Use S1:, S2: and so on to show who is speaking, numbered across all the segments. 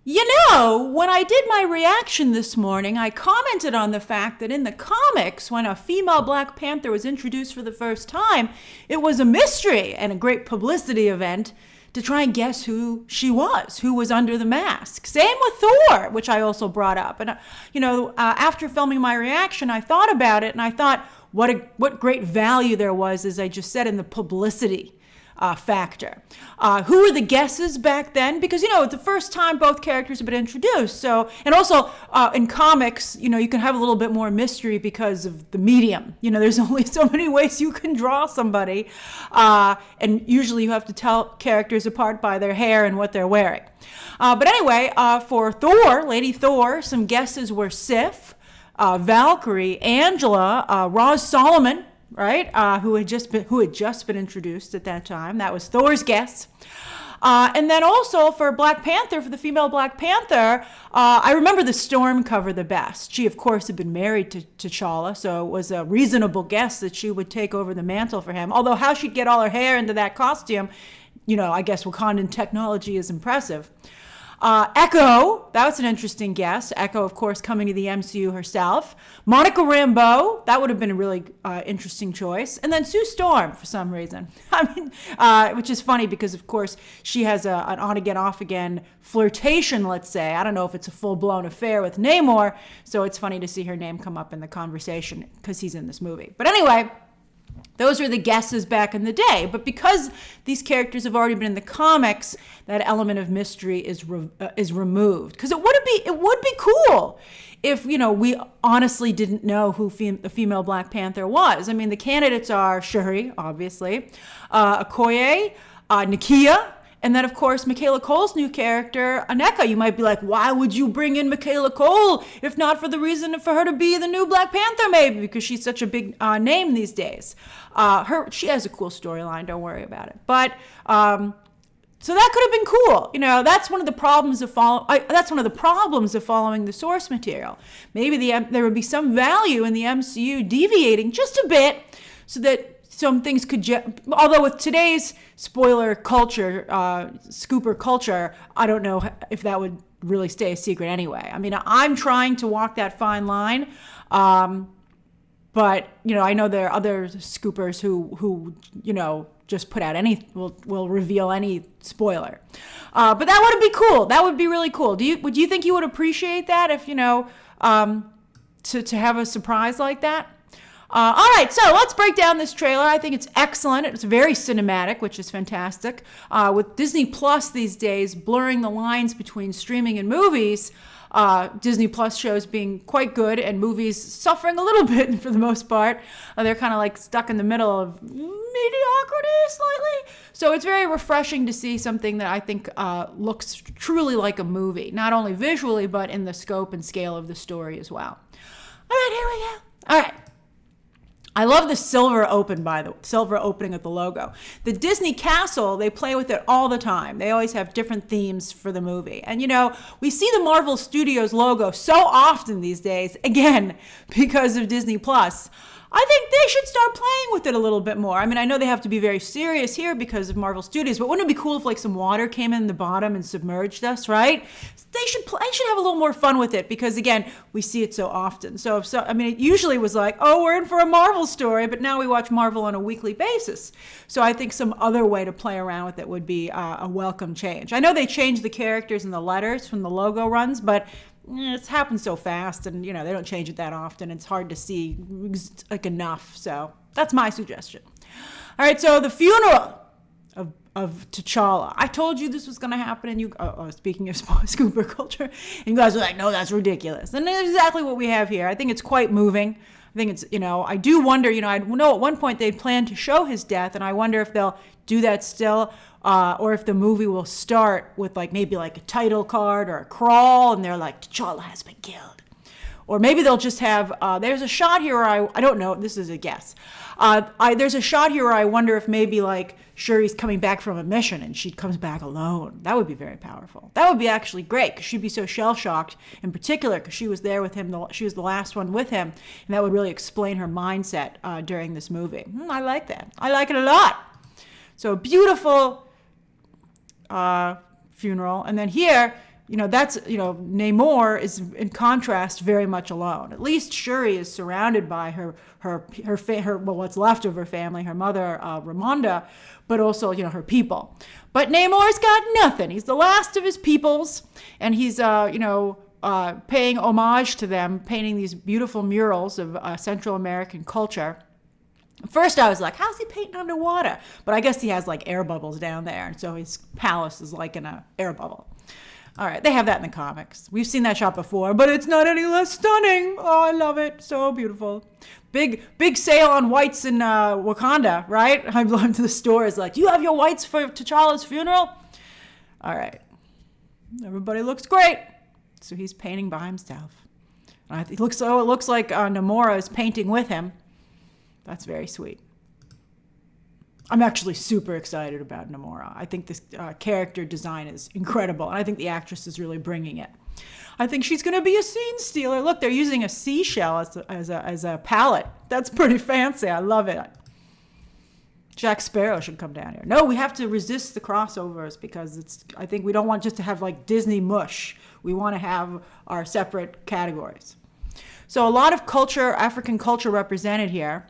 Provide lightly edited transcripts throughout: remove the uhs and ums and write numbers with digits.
S1: You know, when I did my reaction this morning, I commented on the fact that in the comics, when a female Black Panther was introduced for the first time, it was a mystery and a great publicity event to try and guess who was under the mask. Same with Thor, which I also brought up. And, after filming my reaction, I thought about it and I thought what great value there was, as I just said, in the publicity factor. Who were the guesses back then? Because, it's the first time both characters have been introduced. So, and also in comics, you can have a little bit more mystery because of the medium. There's only so many ways you can draw somebody. And usually you have to tell characters apart by their hair and what they're wearing. But anyway, for Thor, Lady Thor, some guesses were Sif, Valkyrie, Angela, Roz Solomon, right? Who had just been introduced at that time. That was Thor's guess. And then also for Black Panther, for the female Black Panther, I remember the Storm cover the best. She, of course, had been married to T'Challa, so it was a reasonable guess that she would take over the mantle for him. Although how she'd get all her hair into that costume, I guess Wakandan technology is impressive. Echo, that was an interesting guess. Echo, of course, coming to the MCU herself. Monica Rambeau, that would have been a really interesting choice. And then Sue Storm, for some reason. Which is funny because, of course, she has an on-again, off-again flirtation, let's say. I don't know if it's a full-blown affair with Namor, so it's funny to see her name come up in the conversation because he's in this movie. But anyway, those were the guesses back in the day. But because these characters have already been in the comics, that element of mystery is removed. Because it would be cool if, we honestly didn't know who the female Black Panther was. I mean, the candidates are Shuri, obviously, Okoye, Nakia, and then, of course, Michaela Cole's new character, Aneka. You might be like, why would you bring in Michaela Cole if not for the reason for her to be the new Black Panther, maybe? Because she's such a big name these days. She has a cool storyline. Don't worry about it. But so that could have been cool. That's one of the problems of following the source material. Maybe there would be some value in the MCU deviating just a bit so that some things could, although with today's spoiler culture, scooper culture, I don't know if that would really stay a secret anyway. I mean, I'm trying to walk that fine line, but I know there are other scoopers who just put out will reveal any spoiler. But that would be cool. That would be really cool. Would you think you would appreciate that if to have a surprise like that? All right, so let's break down this trailer. I think it's excellent. It's very cinematic, which is fantastic. With Disney Plus these days blurring the lines between streaming and movies, Disney Plus shows being quite good and movies suffering a little bit for the most part. They're kind of like stuck in the middle of mediocrity slightly. So it's very refreshing to see something that I think looks truly like a movie, not only visually, but in the scope and scale of the story as well. All right, here we go. All right. I love the silver opening of the logo. The Disney castle, they play with it all the time. They always have different themes for the movie. And we see the Marvel Studios logo so often these days, again, because of Disney Plus. I think they should start playing with it a little bit more. I mean, I know they have to be very serious here because of Marvel Studios, but wouldn't it be cool if some water came in the bottom and submerged us, right? They should have a little more fun with it because, again, we see it so often. It usually was like, oh, we're in for a Marvel story, but now we watch Marvel on a weekly basis. So I think some other way to play around with it would be a welcome change. I know they changed the characters and the letters from the logo runs, but it's happened so fast and, they don't change it that often. It's hard to see enough. So that's my suggestion. All right. So the funeral of T'Challa. I told you this was going to happen. And speaking of scooper culture, and you guys are like, no, that's ridiculous. And that's exactly what we have here. I think it's quite moving. I think it's, I do wonder, I know at one point they planned to show his death and I wonder if they'll do that still. Or if the movie will start with maybe a title card or a crawl and they're like, T'Challa has been killed. Or maybe they'll just have, there's a shot here where I don't know, this is a guess. There's a shot here where I wonder if maybe Shuri's coming back from a mission and she comes back alone. That would be very powerful. That would be actually great because she'd be so shell-shocked in particular because she was there with him. She was the last one with him. And that would really explain her mindset during this movie. I like that. I like it a lot. So beautiful funeral. And then here, that's, Namor is in contrast very much alone. At least Shuri is surrounded by her what's left of her family, her mother, Ramonda, but also, her people. But Namor's got nothing. He's the last of his peoples, and he's, paying homage to them, painting these beautiful murals of Central American culture. First, I was like, how's he painting underwater? But I guess he has like air bubbles down there, and so his palace is like in an air bubble. All right, they have that in the comics. We've seen that shot before, but it's not any less stunning. Oh, I love it. So beautiful. Big sale on whites in Wakanda, right? I'm going to the store. It's like, you have your whites for T'Challa's funeral? All right. Everybody looks great. So he's painting by himself. It looks like Namora is painting with him. That's very sweet. I'm actually super excited about Namora. I think this character design is incredible, and I think the actress is really bringing it. I think she's going to be a scene stealer. Look, they're using a seashell as a palette. That's pretty fancy. I love it. Jack Sparrow should come down here. No, we have to resist the crossovers because I think we don't want just to have like Disney mush. We want to have our separate categories. So a lot of culture, African culture represented here,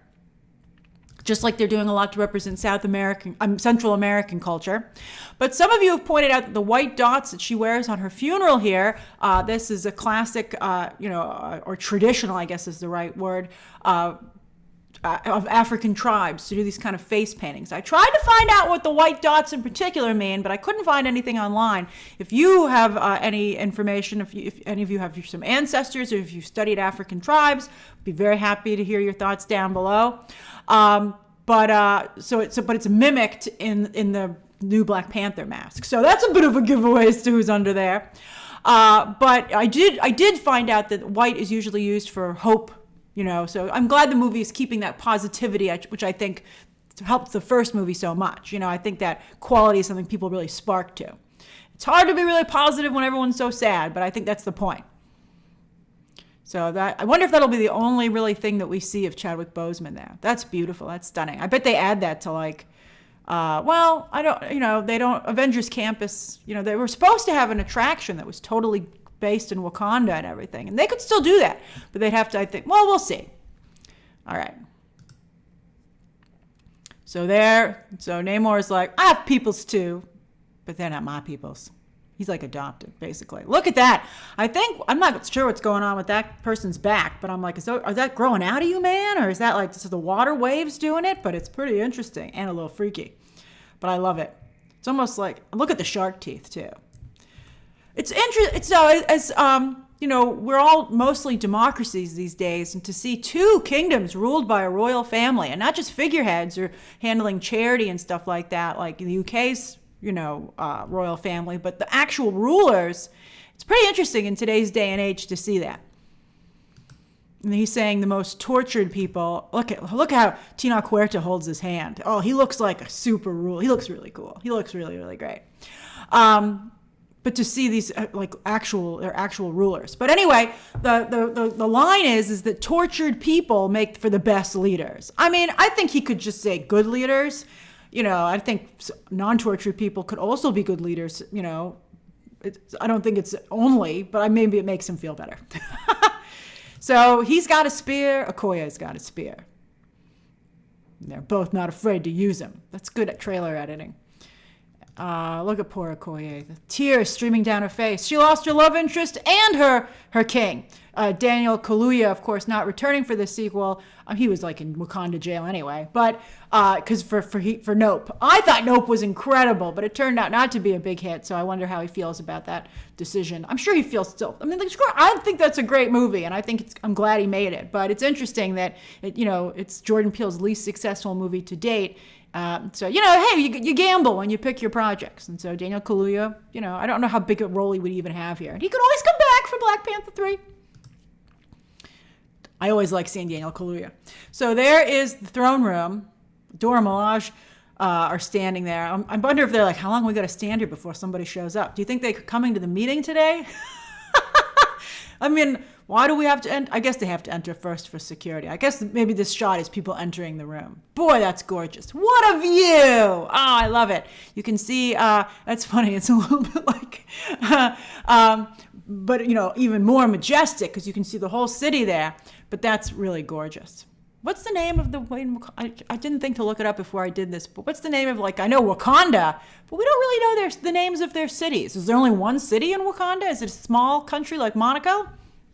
S1: just like they're doing a lot to represent Central American culture. But some of you have pointed out that the white dots that she wears on her funeral here, this is a classic, or traditional, I guess is the right word, of African tribes to do these kind of face paintings. I tried to find out what the white dots in particular mean, but I couldn't find anything online. If you have any information, if any of you have some ancestors or if you've studied African tribes, I'd be very happy to hear your thoughts down below. But it's mimicked in the new Black Panther mask. So that's a bit of a giveaway as to who's under there. But I did find out that white is usually used for hope. So I'm glad the movie is keeping that positivity, which I think helped the first movie so much. I think that quality is something people really spark to. It's hard to be really positive when everyone's so sad, but I think that's the point. So I wonder if that'll be the only really thing that we see of Chadwick Boseman there. That's beautiful. That's stunning. I bet they add that to Avengers Campus, they were supposed to have an attraction that was totally based in Wakanda and everything. And they could still do that, but they'd have to, I think, we'll see. All right. So Namor's like, I have peoples too, but they're not my peoples. He's like adopted, basically. Look at that. I'm not sure what's going on with that person's back, but I'm like, is that growing out of you, man? Or is that like the water waves doing it? But it's pretty interesting and a little freaky. But I love it. It's almost like, look at the shark teeth too. It's interesting. So we're all mostly democracies these days, and to see two kingdoms ruled by a royal family, and not just figureheads or handling charity and stuff like that, like the UK's, royal family, but the actual rulers, it's pretty interesting in today's day and age to see that. And he's saying the most tortured people. Look how Tinoch Huerta holds his hand. Oh, he looks like a super ruler. He looks really cool. He looks really, really great. But to see these they're actual rulers. But anyway, the line is that tortured people make for the best leaders. I mean, I think he could just say good leaders. I think non-tortured people could also be good leaders. I don't think it's only, but maybe it makes him feel better. So he's got a spear. Okoye's got a spear. They're both not afraid to use him. That's good at trailer editing. Look at poor Okoye. The tears streaming down her face. She lost her love interest and her king. Daniel Kaluuya, of course, not returning for the sequel. He was like in Wakanda jail anyway. But because for Nope, I thought Nope was incredible, but it turned out not to be a big hit. So I wonder how he feels about that decision. I'm sure he feels still. I mean, I think that's a great movie, and I'm glad he made it. But it's interesting that it's Jordan Peele's least successful movie to date. So, hey, you gamble when you pick your projects. And so Daniel Kaluuya, I don't know how big a role he would even have here. And he could always come back for Black Panther 3. I always like seeing Daniel Kaluuya. So there is the throne room. Dora Milaje are standing there. I wonder if they're like, how long we got to stand here before somebody shows up? Do you think they're coming to the meeting today? I mean, why do we have to I guess they have to enter first for security. I guess maybe this shot is people entering the room. Boy, that's gorgeous. What a view. Oh, I love it. You can see, that's funny. It's a little bit like, but even more majestic because you can see the whole city there. But that's really gorgeous. What's the name of the, I didn't think to look it up before I did this, but what's the name of, I know Wakanda, but we don't really know the names of their cities. Is there only one city in Wakanda? Is it a small country like Monaco?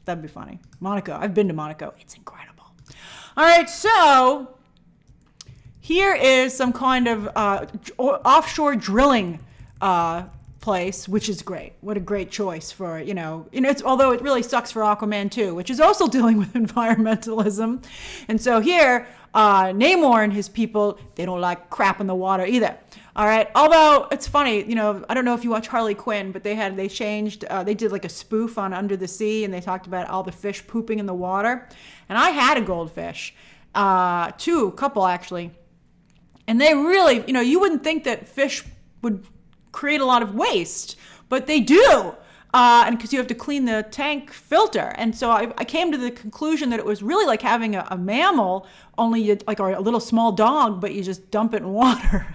S1: That'd be funny. Monaco. I've been to Monaco. It's incredible. All right, so here is some kind of offshore drilling place, which is great. What a great choice for, it's, although it really sucks for Aquaman too, which is also dealing with environmentalism. And so here, Namor and his people, they don't like crap in the water either. All right. Although it's funny, I don't know if you watch Harley Quinn, but they did like a spoof on Under the Sea, and they talked about all the fish pooping in the water. And I had a goldfish, a couple actually. And they really, you wouldn't think that fish would create a lot of waste, but they do. And because you have to clean the tank filter. And so I came to the conclusion that it was really like having a mammal, only or a little small dog, but you just dump it in water.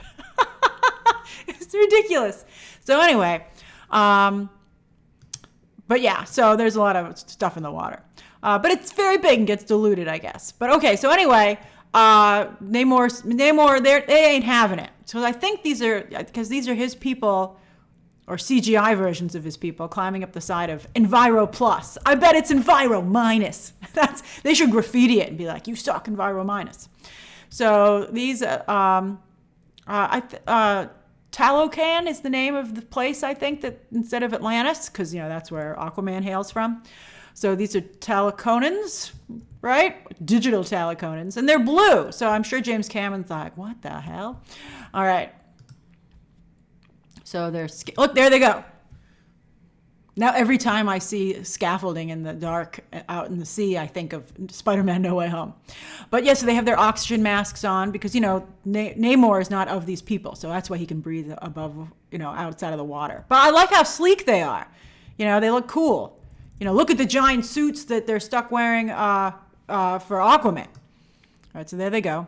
S1: It's ridiculous. So anyway, but yeah, so there's a lot of stuff in the water. But it's very big and gets diluted, I guess. But okay, so anyway, Namor, they ain't having it. So I think these are his people, or CGI versions of his people, climbing up the side of Enviro Plus. I bet it's Enviro Minus. They should graffiti it and be like, you suck, Enviro Minus. So these, Talocan is the name of the place, I think, that instead of Atlantis, because, that's where Aquaman hails from. So these are Taloconans, right? Digital Taloconans. And they're blue. So I'm sure James Cameron's like, what the hell? All right. So look, there they go. Now every time I see scaffolding in the dark out in the sea, I think of Spider-Man No Way Home. But yeah, so they have their oxygen masks on because, Namor is not of these people. So that's why he can breathe above, outside of the water. But I like how sleek they are. They look cool. Look at the giant suits that they're stuck wearing for Aquaman. All right, so there they go.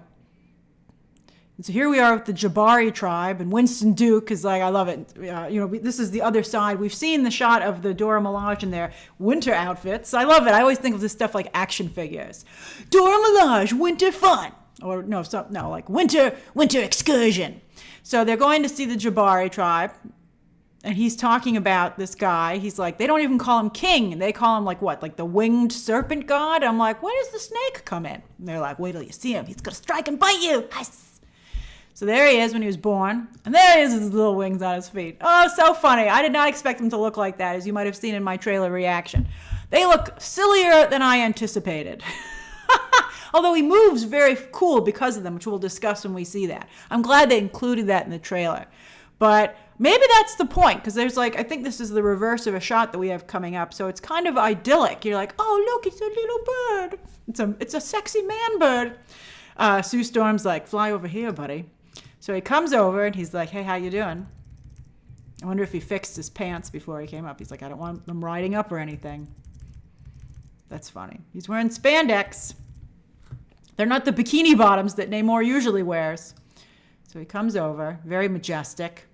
S1: And so here we are with the Jabari tribe, and Winston Duke is like, I love it. This is the other side. We've seen the shot of the Dora Milaje in their winter outfits. I love it. I always think of this stuff like action figures. Dora Milaje, winter fun. Or like winter excursion. So they're going to see the Jabari tribe. And he's talking about this guy. He's like, they don't even call him king. They call him like the winged serpent god. I'm like, when does the snake come in? And they're like, wait till you see him. He's going to strike and bite you. Yes. So there he is when he was born. And there he is with his little wings on his feet. Oh, so funny. I did not expect him to look like that, as you might have seen in my trailer reaction. They look sillier than I anticipated. Although he moves very cool because of them, which we'll discuss when we see that. I'm glad they included that in the trailer. But maybe that's the point, because there's I think this is the reverse of a shot that we have coming up. So it's kind of idyllic. You're like, oh, look, it's a little bird. It's a sexy man bird. Sue Storm's like, fly over here, buddy. So he comes over and he's like, hey, how you doing? I wonder if he fixed his pants before he came up. He's like, I don't want them riding up or anything. That's funny. He's wearing spandex. They're not the bikini bottoms that Namor usually wears. So he comes over, very majestic.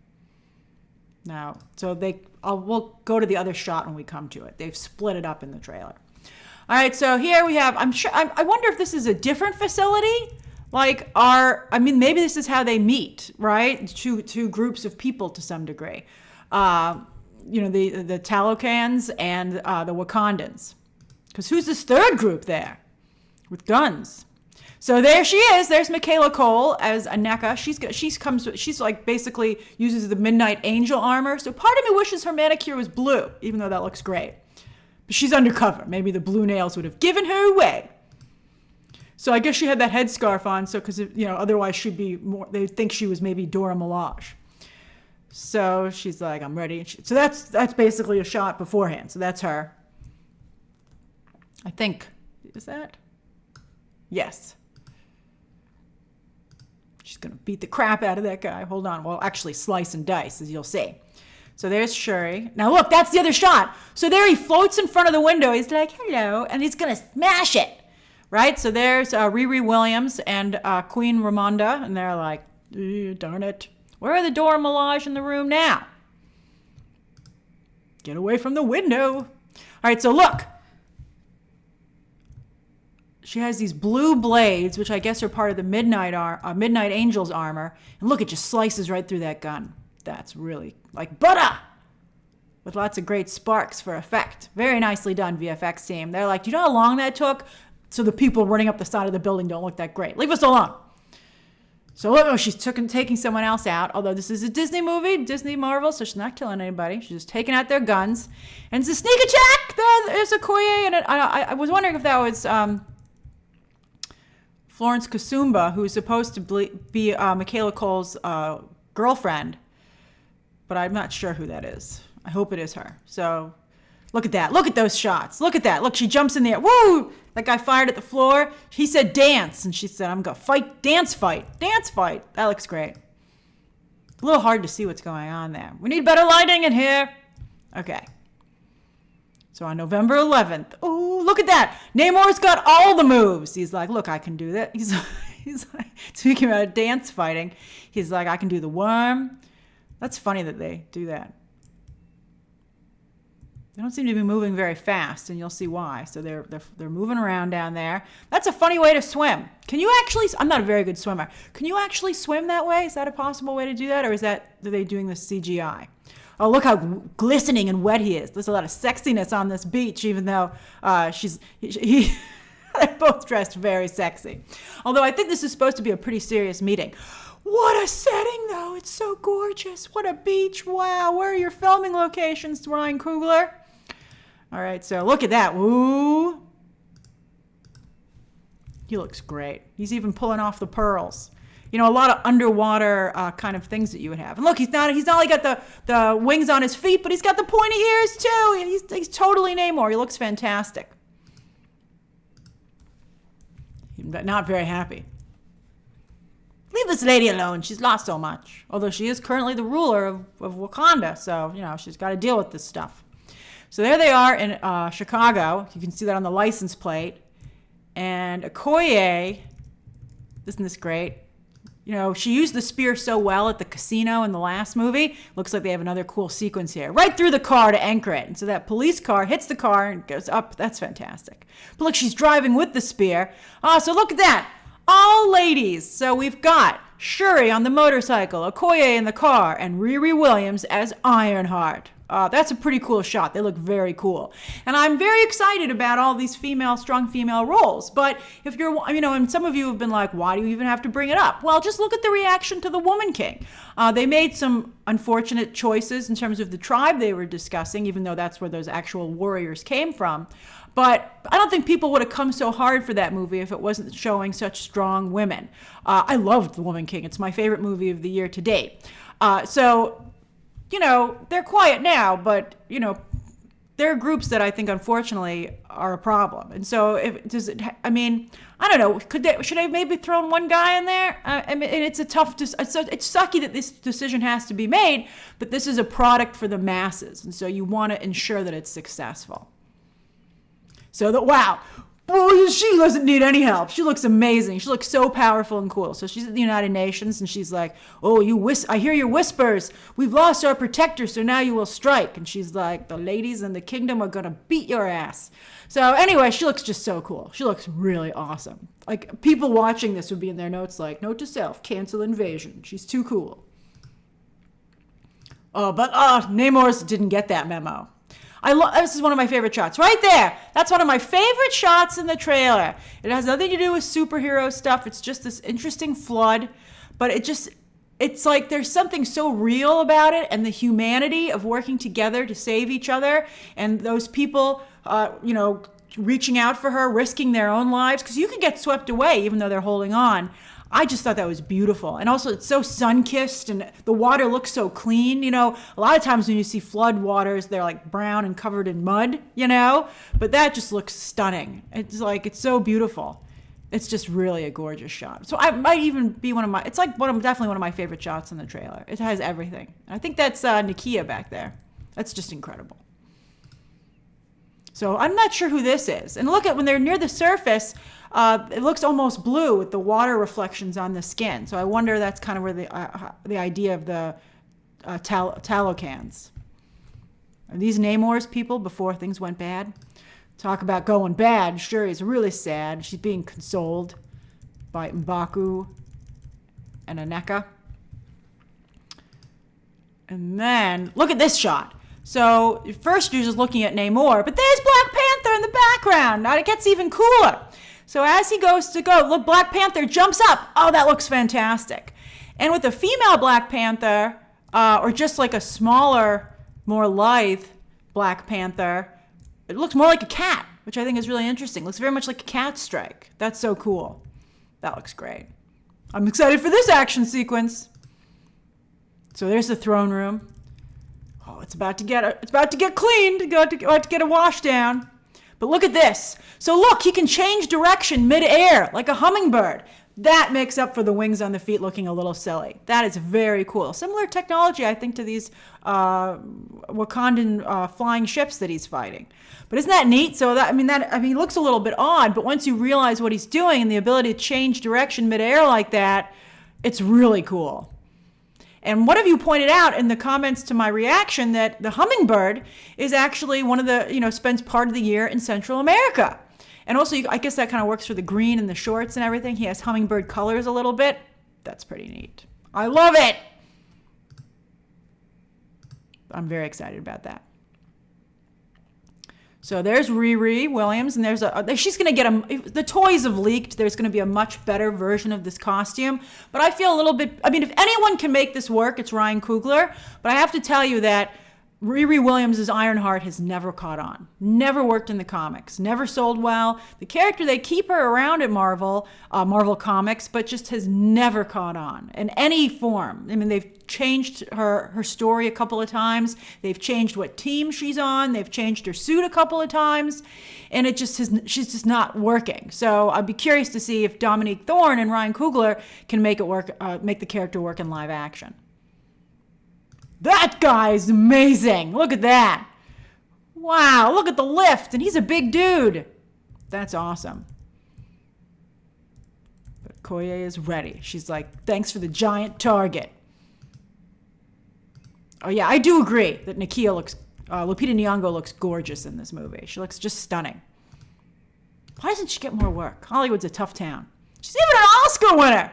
S1: Now, so we'll go to the other shot when we come to it. They've split it up in the trailer. All right, so here we have, I wonder if this is a different facility. Maybe this is how they meet, right? Two groups of people to some degree. The Talocans and the Wakandans. Because who's this third group there with guns? So there she is. There's Michaela Cole as Aneka. She's like basically uses the Midnight Angel armor. So part of me wishes her manicure was blue, even though that looks great. But she's undercover. Maybe the blue nails would have given her away. So I guess she had that headscarf on. So because otherwise she'd be more. They'd think she was maybe Dora Milaje. So she's like, I'm ready. So that's basically a shot beforehand. So that's her. I think is that. Yes. She's going to beat the crap out of that guy. Hold on. Well, actually slice and dice, as you'll see. So there's Shuri. Now look, that's the other shot. So there he floats in front of the window. He's like, hello, and he's going to smash it. Right? So there's Riri Williams and Queen Ramonda, and they're like, darn it. Where are the Dora Milaje in the room now? Get away from the window. All right, so look. She has these blue blades, which I guess are part of the Midnight Angel's armor. And look, it just slices right through that gun. That's really like butter! With lots of great sparks for effect. Very nicely done, VFX team. They're like, do you know how long that took? So the people running up the side of the building don't look that great. Leave us alone. So look, she's taking someone else out. Although this is a Disney movie, Disney Marvel, so she's not killing anybody. She's just taking out their guns. And it's a sneak attack! There's Okoye, and I was wondering if that was Florence Kasumba, who's supposed to be Michaela Cole's girlfriend. But I'm not sure who that is. I hope it is her. So look at that. Look at those shots. Look at that. Look, she jumps in there. Woo! That guy fired at the floor. He said dance. And she said, I'm going to fight. Dance fight. Dance fight. That looks great. A little hard to see what's going on there. We need better lighting in here. Okay. So on November 11th. Oh, look at that. Namor's got all the moves. He's like, look, I can do that. He's like, speaking about dance fighting, he's like, I can do the worm. That's funny that they do that. They don't seem to be moving very fast, and you'll see why. So they're moving around down there. That's a funny way to swim. Can you actually? I'm not a very good swimmer. Can you actually swim that way? Is that a possible way to do that, or are they doing the CGI? Oh, look how glistening and wet he is. There's a lot of sexiness on this beach, even though they're both dressed very sexy. Although I think this is supposed to be a pretty serious meeting. What a setting, though. It's so gorgeous. What a beach. Wow. Where are your filming locations, Ryan Coogler? All right, so look at that. Woo. He looks great. He's even pulling off the pearls. You know, a lot of underwater kind of things that you would have. And look, he's not only got the wings on his feet, but he's got the pointy ears, too. He's totally Namor. He looks fantastic. Not very happy. Leave this lady alone. She's lost so much. Although she is currently the ruler of Wakanda. So, you know, she's got to deal with this stuff. So there they are in Chicago. You can see that on the license plate. And Okoye, isn't this great? You know, she used the spear so well at the casino in the last movie. Looks like they have another cool sequence here. Right through the car to anchor it. And so that police car hits the car and goes up. That's fantastic. But look, she's driving with the spear. Oh, so look at that. All ladies. So we've got Shuri on the motorcycle, Okoye in the car, and Riri Williams as Ironheart. That's a pretty cool shot. They look very cool. And I'm very excited about all these strong female roles. But if you're, you know, and some of you have been like, why do you even have to bring it up? Well, just look at the reaction to the Woman King. They made some unfortunate choices in terms of the tribe they were discussing, even though that's where those actual warriors came from. But I don't think people would have come so hard for that movie if it wasn't showing such strong women. I loved The Woman King. It's my favorite movie of the year to date. So, you know, they're quiet now, but, you know, there are groups that I think, unfortunately, are a problem. And so, I don't know, should I maybe thrown one guy in there? I mean, it's a tough, it's sucky that this decision has to be made, but this is a product for the masses. And so you want to ensure that it's successful. So wow, boy, she doesn't need any help. She looks amazing. She looks so powerful and cool. So she's at the United Nations and she's like, oh, I hear your whispers. We've lost our protector, so now you will strike. And she's like, the ladies in the kingdom are going to beat your ass. So anyway, she looks just so cool. She looks really awesome. Like, people watching this would be in their notes like, note to self, cancel invasion. She's too cool. Oh, but Namor didn't get that memo. This is one of my favorite shots. Right there. That's one of my favorite shots in the trailer. It has nothing to do with superhero stuff. It's just this interesting flood. But it's like there's something so real about it and the humanity of working together to save each other. And those people, reaching out for her, risking their own lives. Because you could get swept away even though they're holding on. I just thought that was beautiful. And also it's so sun-kissed and the water looks so clean. You know, a lot of times when you see flood waters, they're like brown and covered in mud, you know, but that just looks stunning. It's like, it's so beautiful. It's just really a gorgeous shot. So I might even be it's like definitely one of my favorite shots in the trailer. It has everything. I think that's Nakia back there. That's just incredible. So I'm not sure who this is. And look at when they're near the surface, it looks almost blue with the water reflections on the skin. So I wonder that's kind of where the idea of the Talocans. Are these Namor's people before things went bad? Talk about going bad. Shuri's really sad. She's being consoled by M'Baku and Aneka. And then, look at this shot. So, first you're just looking at Namor, but there's Black Panther in the background. Now it gets even cooler. So as he goes to go, look, Black Panther jumps up. Oh, that looks fantastic. And with a female Black Panther, or just like a smaller, more lithe Black Panther, it looks more like a cat, which I think is really interesting. It looks very much like a cat strike. That's so cool. That looks great. I'm excited for this action sequence. So there's the throne room. Oh, it's about to get cleaned. About to get a wash down. But look at this. So look, he can change direction mid-air like a hummingbird. That makes up for the wings on the feet looking a little silly. That is very cool. Similar technology, I think, to these Wakandan flying ships that he's fighting. But isn't that neat? So he looks a little bit odd, but once you realize what he's doing and the ability to change direction mid-air like that, it's really cool. And one of you pointed out in the comments to my reaction that the hummingbird is actually one of the, spends part of the year in Central America. And also, I guess that kind of works for the green and the shorts and everything. He has hummingbird colors a little bit. That's pretty neat. I love it. I'm very excited about that. So there's Riri Williams, and she's going to get the toys have leaked. There's going to be a much better version of this costume. But I feel a little bit, if anyone can make this work, it's Ryan Coogler. But I have to tell you that Riri Williams' Ironheart has never caught on. Never worked in the comics. Never sold well. The character, they keep her around at Marvel Comics, but just has never caught on in any form. They've changed her story a couple of times. They've changed what team she's on. They've changed her suit a couple of times. And she's just not working. So I'd be curious to see if Dominique Thorne and Ryan Coogler can make the character work in live action. That guy's amazing. Look at that. Wow, look at the lift. And he's a big dude. That's awesome. But Koye is ready. She's like, thanks for the giant target. Oh, yeah, I do agree that Lupita Nyong'o looks gorgeous in this movie. She looks just stunning. Why doesn't she get more work? Hollywood's a tough town. She's even an Oscar winner.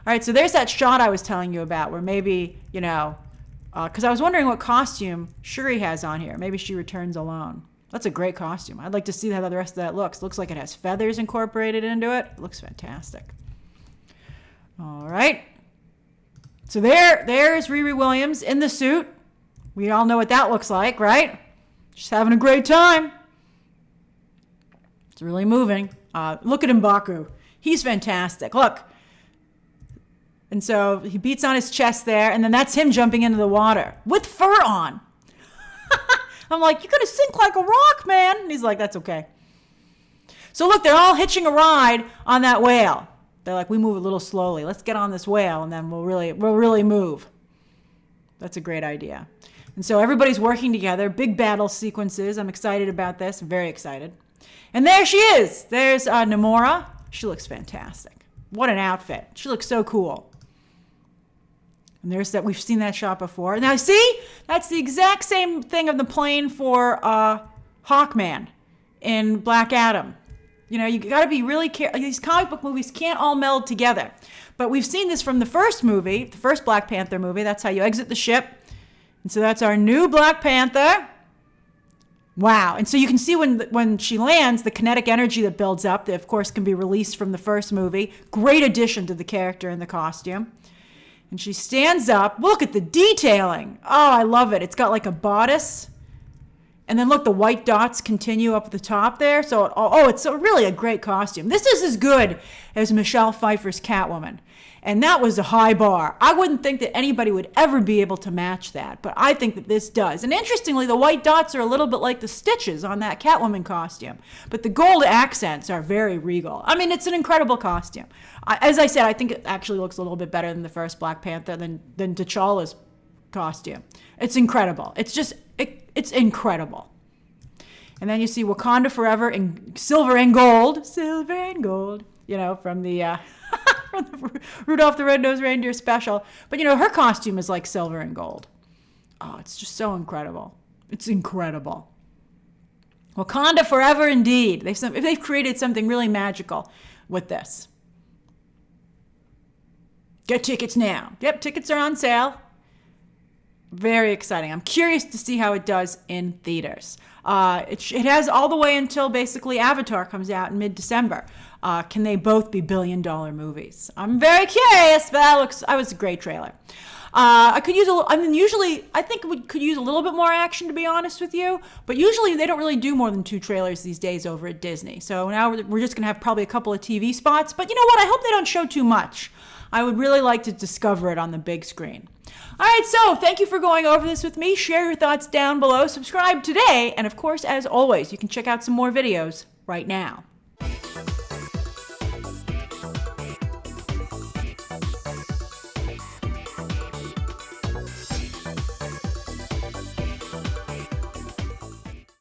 S1: All right, so there's that shot I was telling you about where maybe, because I was wondering what costume Shuri has on here. Maybe she returns alone. That's a great costume. I'd like to see how the rest of that looks. Looks like it has feathers incorporated into it. It looks fantastic. All right. So there's Riri Williams in the suit. We all know what that looks like, right? She's having a great time. It's really moving. Look at M'Baku. He's fantastic. Look. And so he beats on his chest there, and then that's him jumping into the water with fur on. I'm like, you're going to sink like a rock, man. And he's like, that's okay. So look, they're all hitching a ride on that whale. They're like, we move a little slowly. Let's get on this whale, and then we'll really move. That's a great idea. And so everybody's working together. Big battle sequences. I'm excited about this. I'm very excited. And there she is. There's Namora. She looks fantastic. What an outfit. She looks so cool. And there's that. We've seen that shot before. Now, see? That's the exact same thing of the plane for Hawkman in Black Adam. You got to be really careful. These comic book movies can't all meld together. But we've seen this from the first movie, the first Black Panther movie. That's how you exit the ship. And so that's our new Black Panther. Wow. And so you can see when she lands, the kinetic energy that builds up, that of course can be released from the first movie. Great addition to the character and the costume. And she stands up. Look at the detailing. Oh, I love it. It's got like a bodice. And then look, the white dots continue up the top there. So, it's really a great costume. This is as good as Michelle Pfeiffer's Catwoman. And that was a high bar. I wouldn't think that anybody would ever be able to match that, but I think that this does. And interestingly, the white dots are a little bit like the stitches on that Catwoman costume, but the gold accents are very regal. I mean, it's an incredible costume. As I said, I think it actually looks a little bit better than the first Black Panther, than T'Challa's costume. It's incredible. It's incredible. And then you see Wakanda Forever in silver and gold, from the from the Rudolph the Red-Nosed Reindeer special. But her costume is like silver and gold. Oh, it's just so incredible. It's incredible. Wakanda Forever indeed. They've created something really magical with this. Get tickets now. Yep, tickets are on sale. Very exciting. I'm curious to see how it does in theaters. It has all the way until basically Avatar comes out in mid-December. Can they both be billion-dollar movies? I'm very curious, but that was a great trailer. I think we could use a little bit more action, to be honest with you. But usually they don't really do more than 2 trailers these days over at Disney. So now we're just going to have probably a couple of TV spots. But you know what? I hope they don't show too much. I would really like to discover it on the big screen. All right, so thank you for going over this with me. Share your thoughts down below. Subscribe today. And of course, as always, you can check out some more videos right now.